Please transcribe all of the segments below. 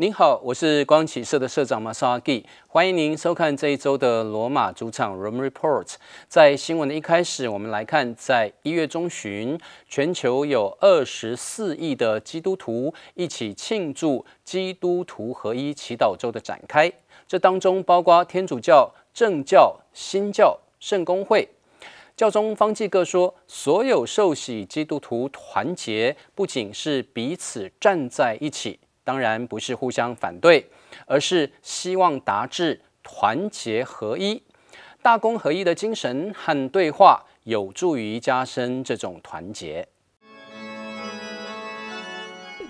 您好，我是光启社的社长马萨基，欢迎您收看这一周的罗马主场 Romereports。在新闻的一开始，我们来看，在1月中旬，全球有24亿的基督徒一起庆祝基督徒合一祈祷周的展开。这当中包括天主教、正教、新教、圣公会。教宗方济各说，所有受洗基督徒团结，不仅是彼此站在一起。当然不是互相反对，而是希望达至团结合一。大公合一的精神和对话有助于加深这种团结。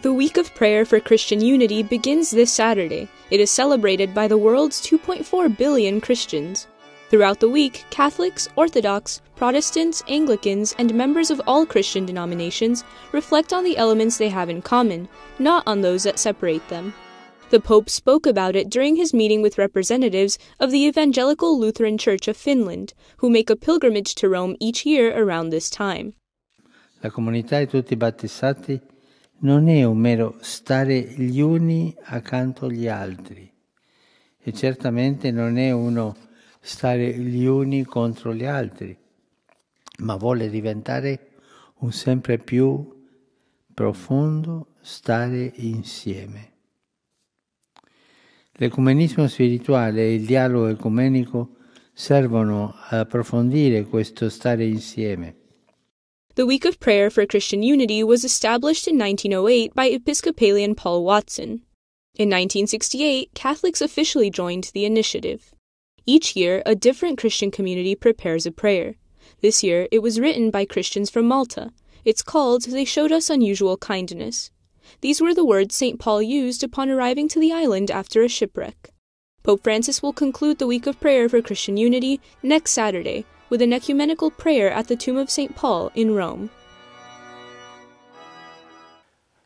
The Week of Prayer for Christian Unity begins this Saturday. It is celebrated by the world's 2.4 billion Christians. Throughout the week, Catholics, Orthodox, Protestants, Anglicans, and members of all Christian denominations reflect on the elements they have in common, not on those that separate them. The Pope spoke about it during his meeting with representatives of the Evangelical Lutheran Church of Finland, who make a pilgrimage to Rome each year around this time. La comunità di tutti i battezzati non è un mero stare gli uni accanto agli altri, e certamente non è uno stare gli uni contro gli altri, ma vuole diventare un sempre più profondo stare insieme. L'ecumenismo spirituale e il dialogo ecumenico servono ad approfondire questo stare insieme. The Week of Prayer for Christian Unity was established in 1908 by Episcopalian Paul Watson. In 1968, Catholics officially joined the initiative. Each year, a different Christian community prepares a prayer. This year, it was written by Christians from Malta. It's called "They Showed Us Unusual Kindness." These were the words St. Paul used upon arriving to the island after a shipwreck. Pope Francis will conclude the Week of Prayer for Christian Unity next Saturday with an ecumenical prayer at the tomb of St. Paul in Rome.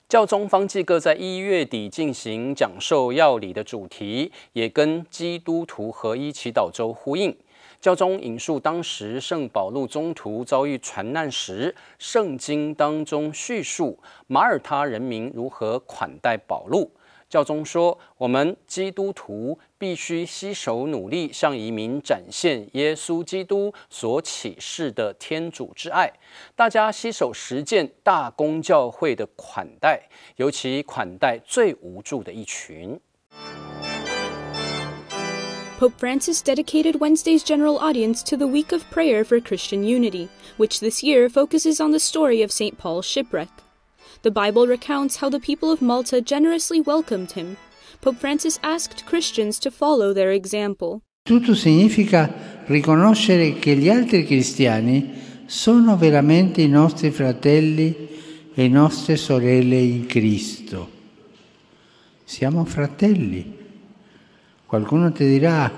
教宗方济各在1月底进行讲授要理的主题，也跟基督徒合一祈祷周呼应。教宗引述当时圣保禄宗徒遭遇船难时，圣经当中叙述马耳他人民如何款待保禄。教宗说，我们基督徒必须携手努力，向移民展现耶稣基督所启示的天主之爱。大家携手实践大公教会的款待，尤其款待最无助的一群。Pope Francis dedicated Wednesday's general audience to the Week of Prayer for Christian Unity, which this year focuses on the story of St. Paul's shipwreck. The Bible recounts how the people of Malta generously welcomed him. Pope Francis asked Christians to follow their example. Tutto significa riconoscere che gli altri cristiani sono veramente i nostri fratelli e nostre sorelle in Cristo. Siamo fratelli. Qualcuno ti dirà,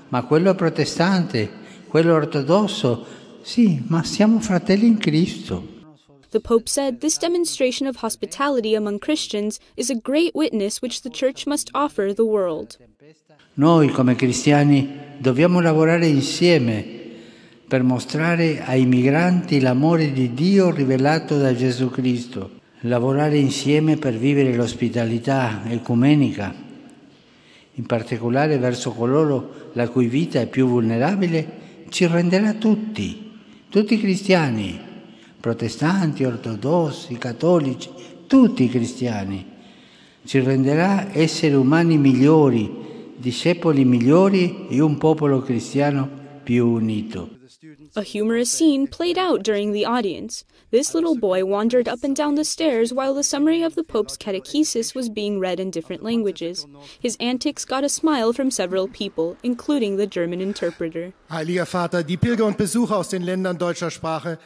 ma quello è protestante, quello è ortodosso. Sì, ma siamo fratelli in Cristo. The Pope said this demonstration of hospitality among Christians is a great witness which the Church must offer the world. Noi come cristiani dobbiamo lavorare insieme per mostrare ai migranti l'amore di Dio rivelato da Gesù Cristo. Lavorare insieme per vivere l'ospitalità ecumenica, in particolare verso coloro la cui vita è più vulnerabile, ci renderà tutti cristiani. Protestanti, ortodossi, cattolici, tutti cristiani. Ci renderà esseri umani migliori, discepoli migliori e un popolo cristiano più unito. A humorous scene played out during the audience. This little boy wandered up and down the stairs while the summary of the Pope's catechesis was being read in different languages. His antics got a smile from several people, including the German interpreter. Heiliger Vater, die Pilger und Besucher aus den Ländern deutscher Sprache.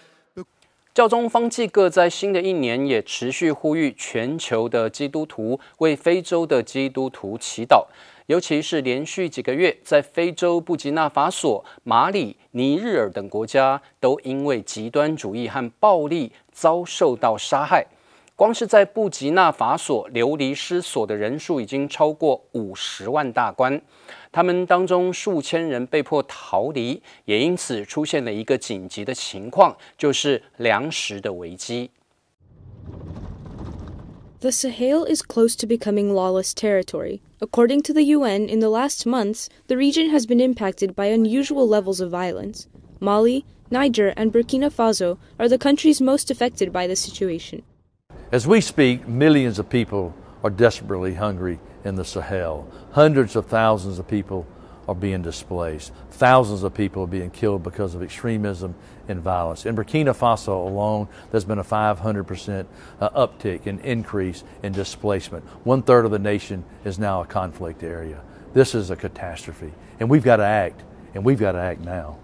教宗方济各在新的一年也持续呼吁全球的基督徒为非洲的基督徒祈祷，尤其是连续几个月在非洲布吉纳法索、马里、尼日尔等国家都因为极端主义和暴力遭受到杀害。光是在布吉纳法索流离失所的人数已经超过50万大关，他们当中数千人被迫逃离，也因此出现了一个紧急的情况，就是粮食的危机。The Sahel is close to becoming lawless territory. According to the UN, in the last months, the region has been impacted by unusual levels of violence. Mali, Niger, and Burkina Faso are the countries most affected by the situation. As we speak, millions of people are desperately hungry in the Sahel. Hundreds of thousands of people are being displaced. Thousands of people are being killed because of extremism and violence. In Burkina Faso alone, there's been a 500% uptick and increase in displacement. 1/3 of the nation is now a conflict area. This is a catastrophe, and we've got to act, and we've got to act now.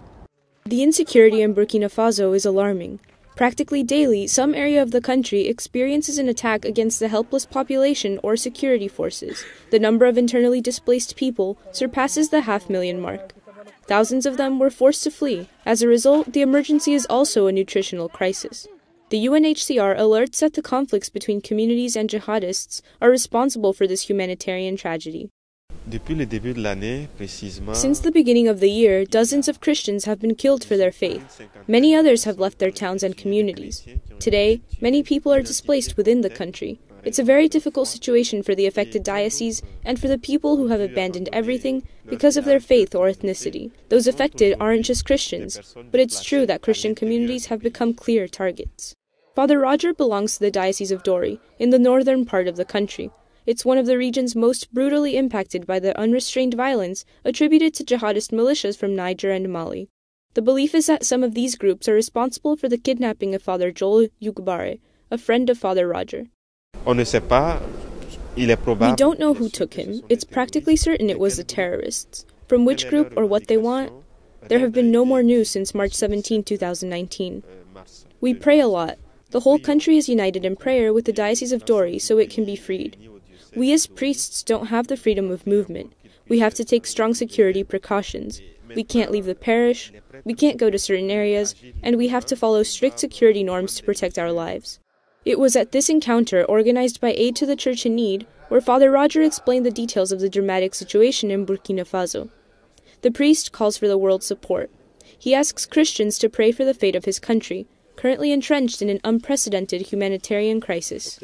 The insecurity in Burkina Faso is alarming. Practically daily, some area of the country experiences an attack against the helpless population or security forces. The number of internally displaced people surpasses the 500,000 mark. Thousands of them were forced to flee. As a result, the emergency is also a nutritional crisis. The UNHCR alerts that the conflicts between communities and jihadists are responsible for this humanitarian tragedy. Since the beginning of the year, dozens of Christians have been killed for their faith. Many others have left their towns and communities. Today, many people are displaced within the country. It's a very difficult situation for the affected diocese and for the people who have abandoned everything because of their faith or ethnicity. Those affected aren't just Christians, but it's true that Christian communities have become clear targets. Father Roger belongs to the Diocese of Dori, in the northern part of the country. It's one of the regions most brutally impacted by the unrestrained violence attributed to jihadist militias from Niger and Mali. The belief is that some of these groups are responsible for the kidnapping of Father Joel Yugbare, a friend of Father Roger. We don't know who took him. It's practically certain it was the terrorists. From which group or what they want, there have been no more news since March 17, 2019. We pray a lot. The whole country is united in prayer with the Diocese of Dori so it can be freed. We as priests don't have the freedom of movement. We have to take strong security precautions. We can't leave the parish, we can't go to certain areas, and we have to follow strict security norms to protect our lives. It was at this encounter, organized by Aid to the Church in Need, where Father Roger explained the details of the dramatic situation in Burkina Faso. The priest calls for the world's support. He asks Christians to pray for the fate of his country, currently entrenched in an unprecedented humanitarian crisis.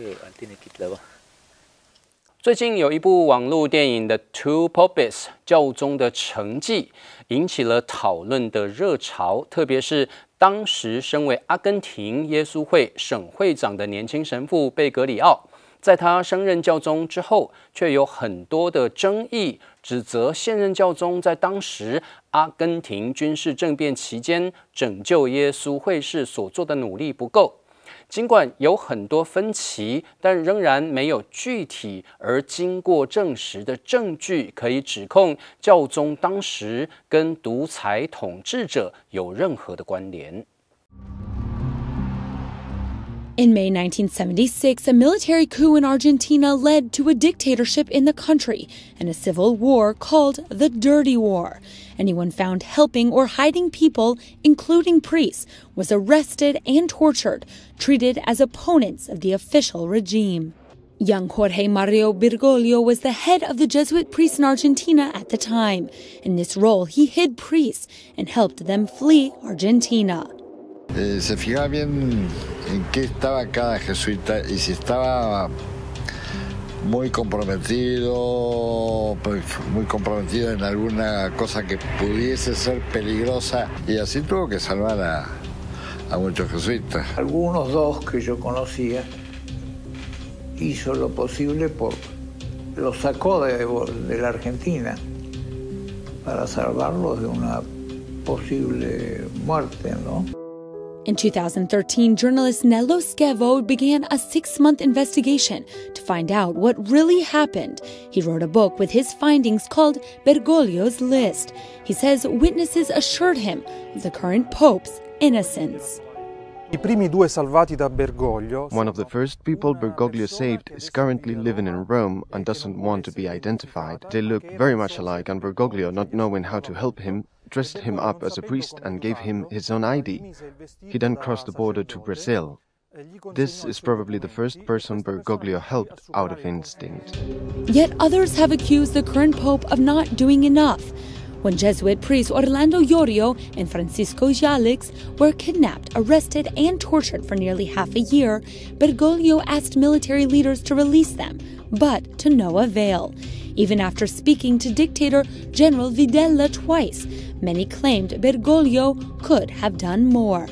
最近有一部网络电影的《Two Popes》教宗的成绩引起了讨论的热潮，特别是当时身为阿根廷耶稣会省会长的年轻神父贝格里奥，在他升任教宗之后，却有很多的争议，指责现任教宗在当时阿根廷军事政变期间拯救耶稣会士所做的努力不够。尽管有很多分歧，但仍然没有具体而经过证实的证据可以指控教宗当时跟独裁统治者有任何的关联。In May 1976, a military coup in Argentina led to a dictatorship in the country and a civil war called the Dirty War. Anyone found helping or hiding people, including priests, was arrested and tortured, treated as opponents of the official regime. Young Jorge Mario Bergoglio was the head of the Jesuit priests in Argentina at the time. In this role, he hid priests and helped them flee Argentina. Se fijaba bien en qué estaba cada jesuita y si estaba muy comprometido en alguna cosa que pudiese ser peligrosa y así tuvo que salvar a muchos jesuitas. Algunos dos que yo conocía hizo lo posible los sacó de la Argentina para salvarlos de una posible muerte, ¿no? In 2013, journalist Nello Schiavo began a 6-month investigation to find out what really happened. He wrote a book with his findings called Bergoglio's List. He says witnesses assured him of the current pope's innocence. One of the first people Bergoglio saved is currently living in Rome and doesn't want to be identified. They look very much alike, and Bergoglio, not knowing how to help him, dressed him up as a priest and gave him his own ID. He then crossed the border to Brazil. This is probably the first person Bergoglio helped out of instinct. Yet others have accused the current pope of not doing enough. when Jesuit priests Orlando Yorio and Francisco Jalix were kidnapped, arrested, and tortured for nearly half a year, Bergoglio asked military leaders to release them, but to no avail. Even after speaking to dictator General Videla twice, many claimed Bergoglio could have done more.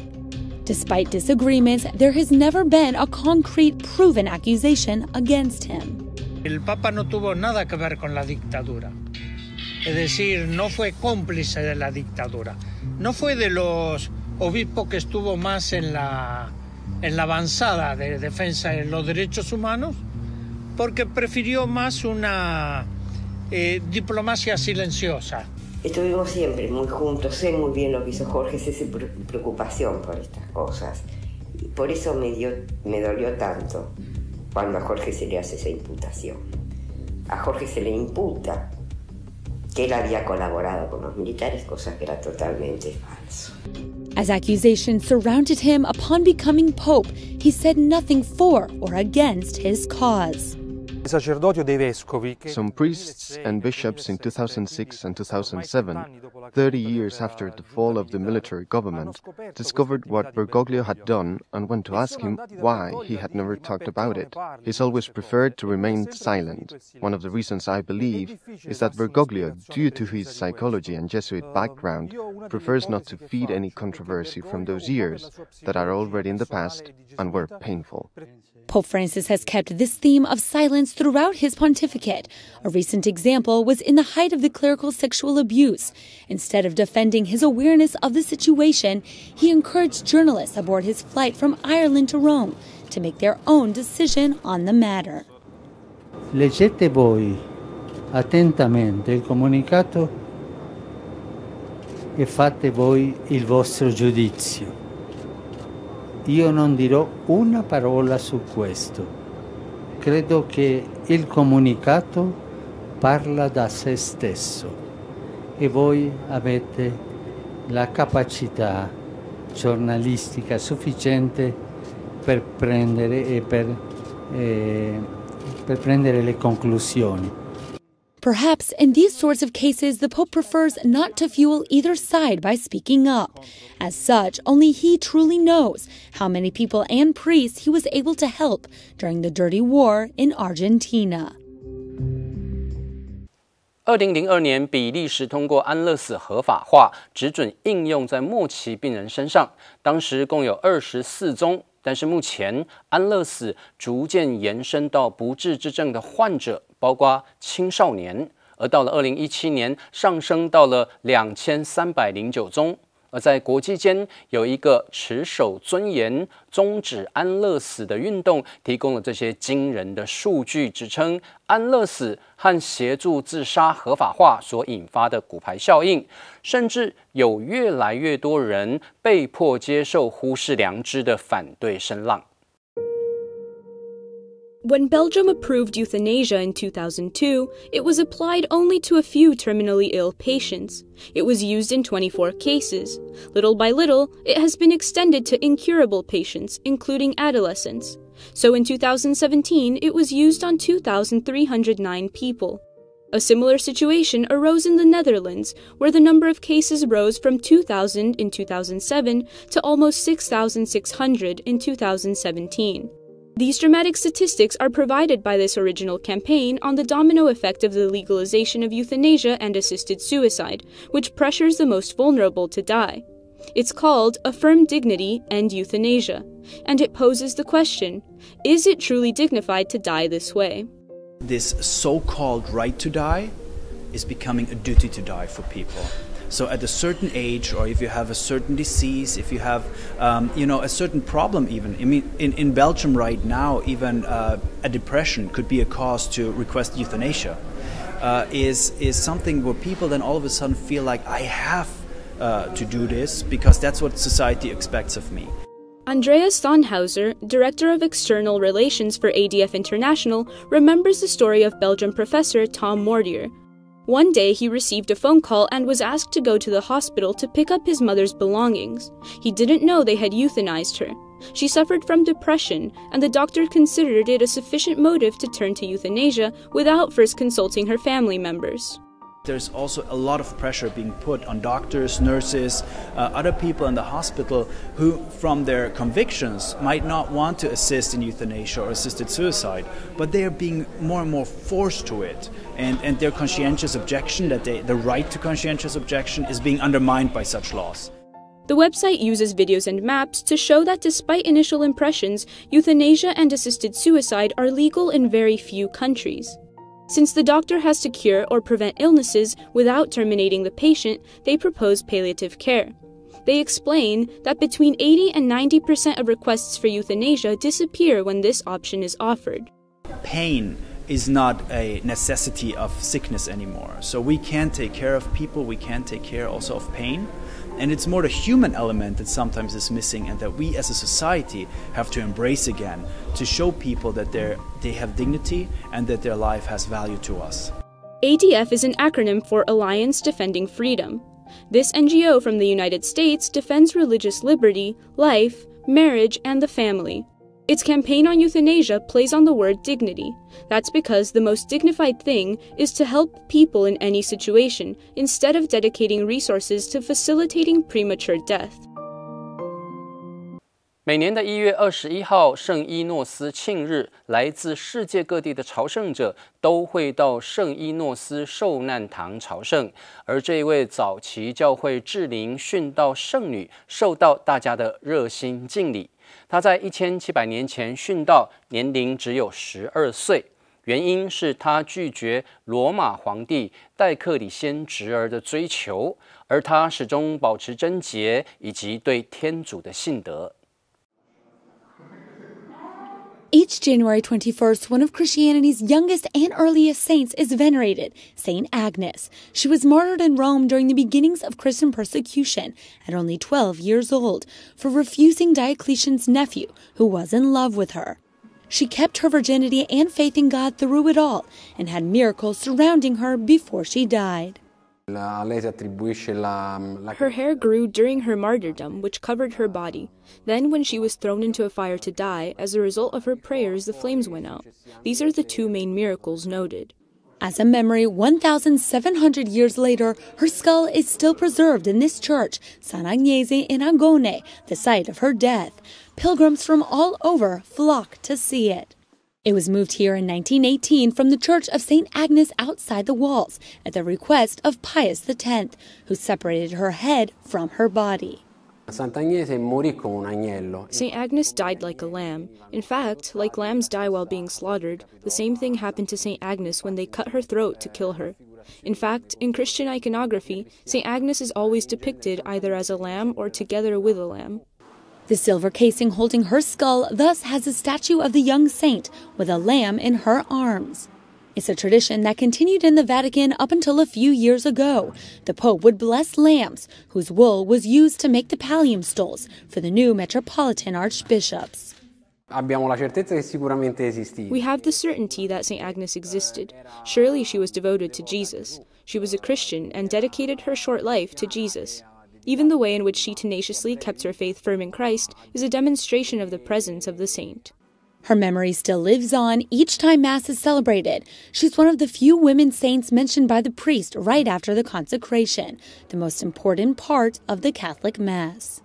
Despite disagreements, there has never been a concrete, proven accusation against him. El Papa no tuvo nada que ver con la dictadura. Es decir, no fue cómplice de la dictadura. No fue de los obispos que estuvo más en la avanzada de defensa de los derechos humanos, porque prefirió más una diplomacia silenciosa. Estuvimos siempre muy juntos, sé muy bien lo que hizo Jorge, sé su preocupación por estas cosas. Y por eso me dolió tanto cuando a Jorge se le hace esa imputación. A Jorge se le imputa que él había colaborado con los militares, cosa que era totalmente falso. As accusations surrounded him upon becoming pope, he said nothing for or against his cause. Some priests and bishops in 2006 and 2007, 30 years after the fall of the military government, discovered what Bergoglio had done and went to ask him why he had never talked about it. He's always preferred to remain silent. One of the reasons I believe is that Bergoglio, due to his psychology and Jesuit background, prefers not to feed any controversy from those years that are already in the past and were painful. Pope Francis has kept this theme of silence throughout his pontificate. A recent example was in the height of the clerical sexual abuse. Instead of defending his awareness of the situation, he encouraged journalists aboard his flight from Ireland to Rome to make their own decision on the matter. Leggete voi attentamente il comunicato e fate voi il vostro giudizio. Io non dirò una parola su questo. Credo che il comunicato parla da se stesso e voi avete la capacità giornalistica sufficiente per prendere le conclusioni. Perhaps in these sorts of cases, the Pope prefers not to fuel either side by speaking up. As such, only he truly knows how many people and priests he was able to help during the dirty war in Argentina. 2002年，比利时通过安乐死合法化，只准应用在末期病人身上。当时共有24宗。但是目前，安乐死逐渐延伸到不治之症的患者，包括青少年，而到了2017年，上升到了2309宗。而在国际间，有一个持守尊严、终止安乐死的运动，提供了这些惊人的数据，指称安乐死和协助自杀合法化所引发的骨牌效应，甚至有越来越多人被迫接受忽视良知的反对声浪。When Belgium approved euthanasia in 2002, it was applied only to a few terminally ill patients. It was used in 24 cases. Little by little, it has been extended to incurable patients, including adolescents. So in 2017, it was used on 2,309 people. A similar situation arose in the Netherlands, where the number of cases rose from 2,000 in 2007 to almost 6,600 in 2017. These dramatic statistics are provided by this original campaign on the domino effect of the legalization of euthanasia and assisted suicide, which pressures the most vulnerable to die. It's called Affirm Dignity, End Euthanasia, and it poses the question, is it truly dignified to die this way? This so-called right to die is becoming a duty to die for people. So at a certain age, or if you have a certain disease, if you have, a certain problem even. I mean, in Belgium right now, even a depression could be a cause to request euthanasia. Is something where people then all of a sudden feel like, I have to do this because that's what society expects of me. Andreas Sonnhauser, Director of External Relations for ADF International, remembers the story of Belgian professor Tom Mortier. One day he received a phone call and was asked to go to the hospital to pick up his mother's belongings. He didn't know they had euthanized her. She suffered from depression, and the doctor considered it a sufficient motive to turn to euthanasia without first consulting her family members. There's also a lot of pressure being put on doctors, nurses, other people in the hospital who, from their convictions, might not want to assist in euthanasia or assisted suicide, but they are being more and more forced to it. And their conscientious objection, the right to conscientious objection, is being undermined by such laws. The website uses videos and maps to show that despite initial impressions, euthanasia and assisted suicide are legal in very few countries. Since the doctor has to cure or prevent illnesses without terminating the patient, they propose palliative care. They explain that between 80 and 90% of requests for euthanasia disappear when this option is offered. Pain is not a necessity of sickness anymore. So we can take care of people, we can take care also of pain. And it's more the human element that sometimes is missing and that we as a society have to embrace again to show people that they have dignity and that their life has value to us. ADF is an acronym for Alliance Defending Freedom. This NGO from the United States defends religious liberty, life, marriage, and the family. Its campaign on euthanasia plays on the word dignity. That's because the most dignified thing is to help people in any situation, instead of dedicating resources to facilitating premature death. 每年的1月21号，圣伊诺斯庆日，来自世界各地的朝圣者都会到圣伊诺斯受难堂朝圣。而这一位早期教会智灵殉道圣女，受到大家的热心敬礼。他在1700年前殉道，年龄只有12岁。原因是他拒绝罗马皇帝戴克里先侄儿的追求，而他始终保持贞洁以及对天主的信德。Each January 21st, one of Christianity's youngest and earliest saints is venerated, Saint Agnes. She was martyred in Rome during the beginnings of Christian persecution at only 12 years old for refusing Diocletian's nephew, who was in love with her. She kept her virginity and faith in God through it all and had miracles surrounding her before she died. Her hair grew during her martyrdom, which covered her body. Then, when she was thrown into a fire to die, as a result of her prayers, the flames went out. These are the two main miracles noted. As a memory, 1,700 years later, her skull is still preserved in this church, San Agnese in Agone, the site of her death. Pilgrims from all over flock to see it. It was moved here in 1918 from the Church of St. Agnes outside the walls at the request of Pius X, who separated her head from her body. St. Agnes died like a lamb. In fact, like lambs die while being slaughtered, the same thing happened to St. Agnes when they cut her throat to kill her. In fact, in Christian iconography, St. Agnes is always depicted either as a lamb or together with a lamb. The silver casing holding her skull thus has a statue of the young saint with a lamb in her arms. It's a tradition that continued in the Vatican up until a few years ago. The Pope would bless lambs, whose wool was used to make the pallium stoles for the new metropolitan archbishops. We have the certainty that St. Agnes existed. Surely she was devoted to Jesus. She was a Christian and dedicated her short life to Jesus. Even the way in which she tenaciously kept her faith firm in Christ is a demonstration of the presence of the saint. Her memory still lives on each time Mass is celebrated. She's one of the few women saints mentioned by the priest right after the consecration, the most important part of the Catholic Mass.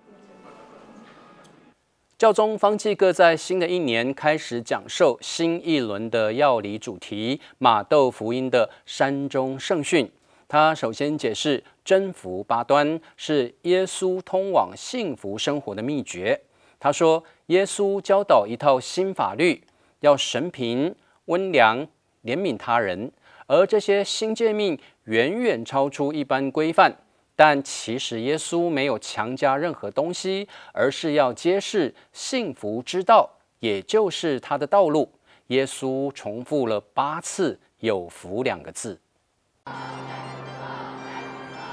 教宗方济各在新的一年开始讲授新一轮的要理主题——马窦福音的山中圣训。他首先解释真福八端是耶稣通往幸福生活的秘诀。他说，耶稣教导一套新法律，要神平、温良、怜悯他人，而这些新诫命远远超出一般规范。但其实耶稣没有强加任何东西，而是要揭示幸福之道，也就是他的道路。耶稣重复了8次“有福”2个字。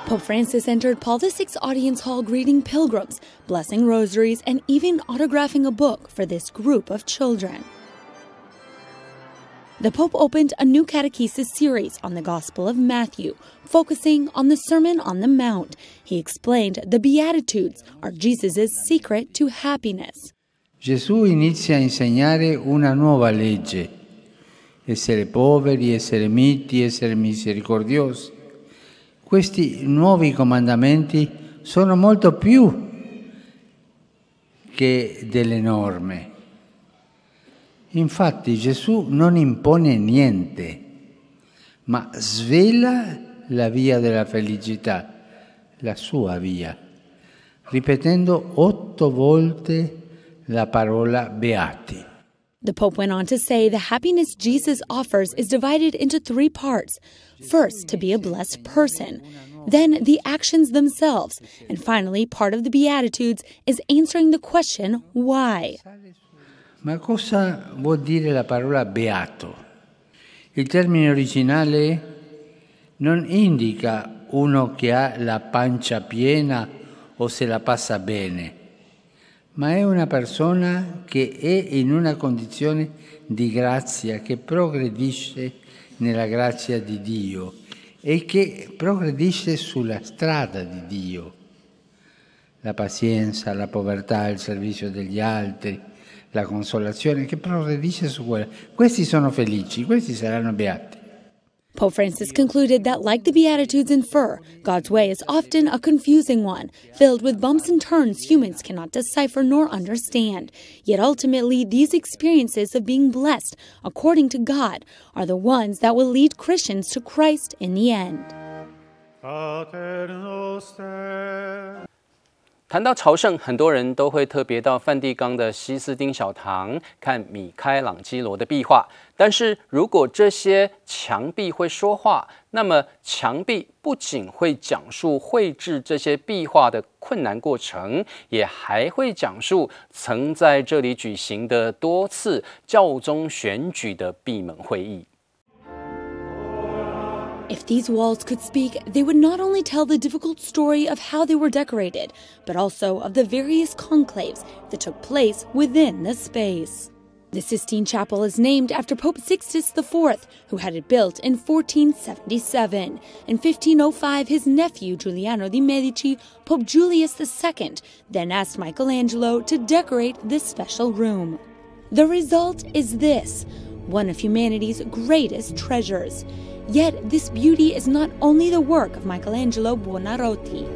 Pope Francis entered Paul VI's audience hall greeting pilgrims, blessing rosaries, and even autographing a book for this group of children. The Pope opened a new catechesis series on the Gospel of Matthew, focusing on the Sermon on the Mount. He explained the Beatitudes are Jesus' secret to happiness. Gesù inizia a insegnare una nuova legge: essere poveri, essere miti, essere misericordiosi. Questi nuovi comandamenti sono molto più che delle norme. Infatti Gesù non impone niente, ma svela la via della felicità, la sua via, ripetendo 8 volte la parola beati. The Pope went on to say the happiness Jesus offers is divided into 3 parts. First, to be a blessed person, then the actions themselves, and finally, part of the Beatitudes is answering the question, why? Ma cosa vuol dire la parola beato? Il termine originale non indica uno che ha la pancia piena o se la passa bene, ma è una persona che è in una condizione di grazia, che progredisce nella grazia di Dio e che progredisce sulla strada di Dio. La pazienza, la povertà, il servizio degli altri, la consolazione, che progredisce su quella. Questi sono felici, questi saranno beati. Pope Francis concluded that, like the Beatitudes infer, God's way is often a confusing one, filled with bumps and turns humans cannot decipher nor understand. Yet ultimately, these experiences of being blessed according to God are the ones that will lead Christians to Christ in the end. 谈到朝圣，很多人都会特别到梵蒂冈的西斯丁小堂看米开朗基罗的壁画。但是如果这些墙壁会说话，那么墙壁不仅会讲述绘制这些壁画的困难过程，也还会讲述曾在这里举行的多次教宗选举的闭门会议。If these walls could speak, they would not only tell the difficult story of how they were decorated, but also of the various conclaves that took place within the space. The Sistine Chapel is named after Pope Sixtus IV, who had it built in 1477. In 1505, his nephew Giuliano de' Medici, Pope Julius II, then asked Michelangelo to decorate this special room. The result is this, one of humanity's greatest treasures. Yet this beauty is not only the work of Michelangelo Buonarroti.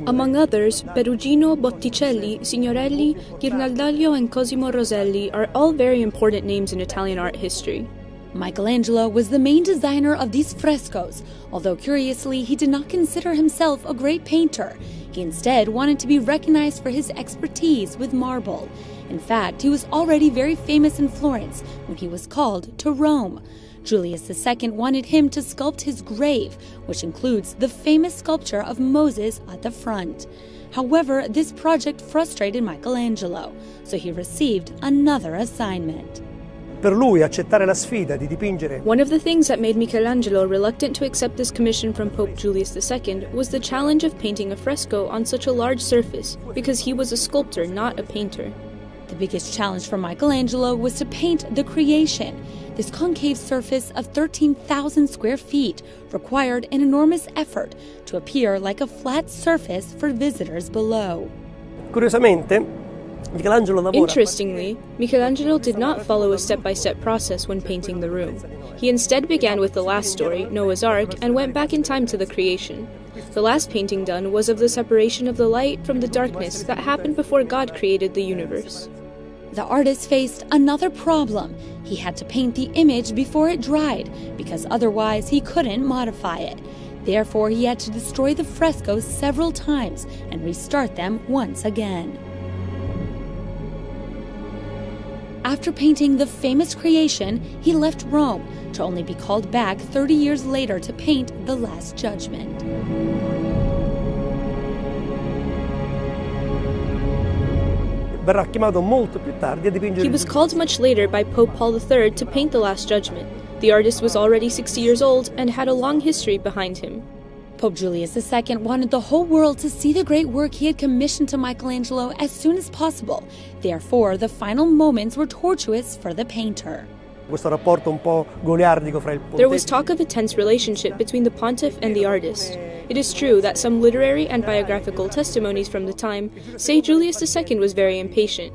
Among others, Perugino, Botticelli, Signorelli, Ghirlandaio, and Cosimo Rosselli are all very important names in Italian art history. Michelangelo was the main designer of these frescoes, although curiously he did not consider himself a great painter. He instead wanted to be recognized for his expertise with marble. In fact, he was already very famous in Florence when he was called to Rome. Julius II wanted him to sculpt his grave, which includes the famous sculpture of Moses at the front. However, this project frustrated Michelangelo, so he received another assignment. One of the things that made Michelangelo reluctant to accept this commission from Pope Julius II was the challenge of painting a fresco on such a large surface, because he was a sculptor, not a painter. The biggest challenge for Michelangelo was to paint the Creation. This concave surface of 13,000 square feet required an enormous effort to appear like a flat surface for visitors below. Interestingly, Michelangelo did not follow a step-by-step process when painting the room. He instead began with the last story, Noah's Ark, and went back in time to the creation. The last painting done was of the separation of the light from the darkness that happened before God created the universe. The artist faced another problem. He had to paint the image before it dried, because otherwise he couldn't modify it. Therefore, he had to destroy the frescoes several times and restart them once again. After painting the famous Creation, he left Rome, to only be called back 30 years later to paint the Last Judgment. He was called much later by Pope Paul III to paint the Last Judgment. The artist was already 60 years old and had a long history behind him. Pope Julius II wanted the whole world to see the great work he had commissioned to Michelangelo as soon as possible. Therefore, the final moments were tortuous for the painter. There was talk of a tense relationship between the pontiff and the artist. It is true that some literary and biographical testimonies from the time say Julius II was very impatient.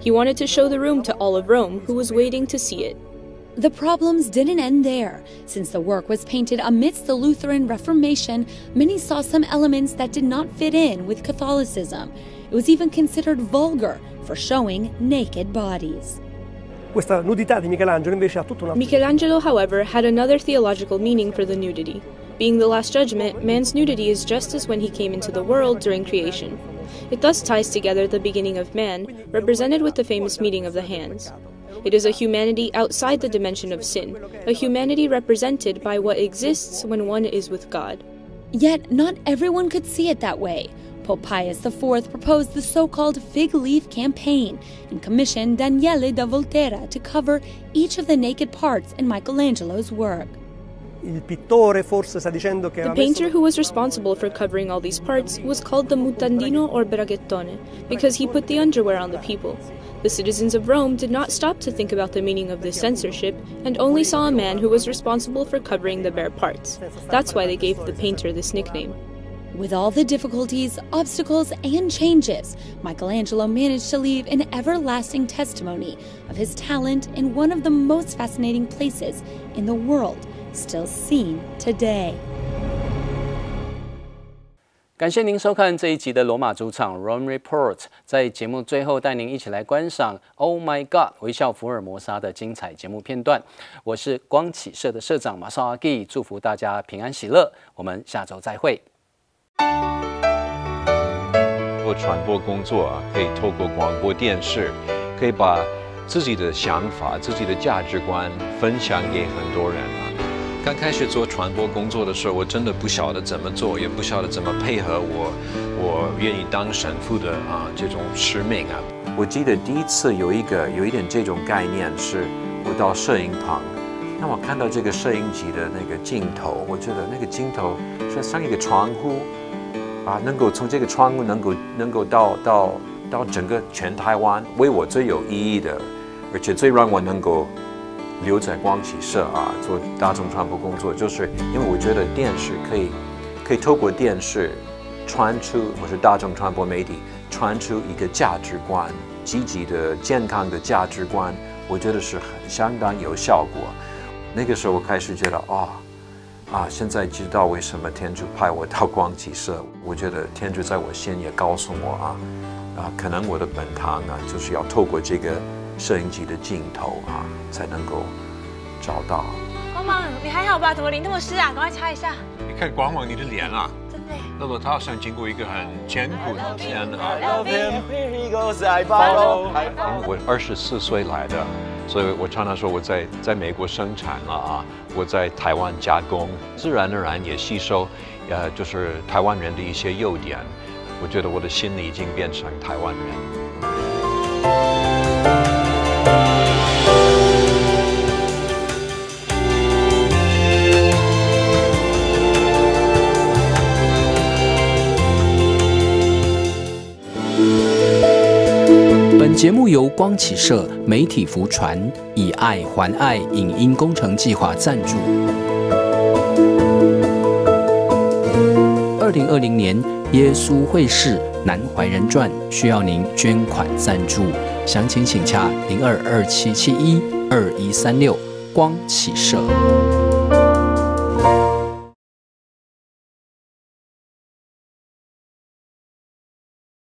He wanted to show the room to all of Rome, who was waiting to see it. the problems didn't end there. Since the work was painted amidst the Lutheran Reformation, many saw some elements that did not fit in with Catholicism. It was even considered vulgar for showing naked bodies. Questa nudità di Michelangelo invece ha tutta una... Michelangelo, however, had another theological meaning for the nudity. Being the Last Judgment, man's nudity is just as when he came into the world during creation. It thus ties together the beginning of man, represented with the famous meeting of the hands. It is a humanity outside the dimension of sin, a humanity represented by what exists when one is with God. Yet not everyone could see it that way. Pope Pius IV proposed the so-called fig leaf campaign and commissioned Daniele da Volterra to cover each of the naked parts in Michelangelo's work. The painter who was responsible for covering all these parts was called the mutandino or braghettone, because he put the underwear on the people. The citizens of Rome did not stop to think about the meaning of this censorship, and only saw a man who was responsible for covering the bare parts. That's why they gave the painter this nickname. With all the difficulties, obstacles, and changes, Michelangelo managed to leave an everlasting testimony of his talent in one of the most fascinating places in the world, still seen today. 感谢您收看这一集的罗马主场 Romereports， 在节目最后带您一起来观赏 Oh My God 微笑福尔摩沙的精彩节目片段。我是光启社的社长马绍阿基，祝福大家平安喜乐，我们下周再会。做传播工作可以透过广播电视，可以把自己的想法、自己的价值观分享给很多人刚开始做传播工作的时候，我真的不晓得怎么做，也不晓得怎么配合我愿意当神父的这种使命我记得第一次有一点这种概念，是我到摄影棚，那我看到这个摄影机的那个镜头，我觉得那个镜头是像一个窗户能够从这个窗户能够到整个全台湾，为我最有意义的，而且最让我能够留在光启社做大众传播工作，就是因为我觉得电视可以透过电视传出，或是大众传播媒体传出一个价值观，积极的、健康的价值观，我觉得是相当有效果。那个时候我开始觉得现在知道为什么天主派我到光启社，我觉得天主在我心也告诉我可能我的本堂就是要透过这个摄影机的镜头才能够找到。光芒，你还好吧？怎么淋那么湿赶快擦一下。你看光芒你的脸真的。那么他好像经过一个很艰苦的天我24岁来的，所以我常常说我在美国生产了我在台湾加工，自然而然也吸收就是台湾人的一些优点。我觉得我的心里已经变成台湾人。本节目由光启社媒体福传以爱还爱影音工程计划赞助。2020年耶稣会士南怀仁传需要您捐款赞助，详情请洽0227712136光启社。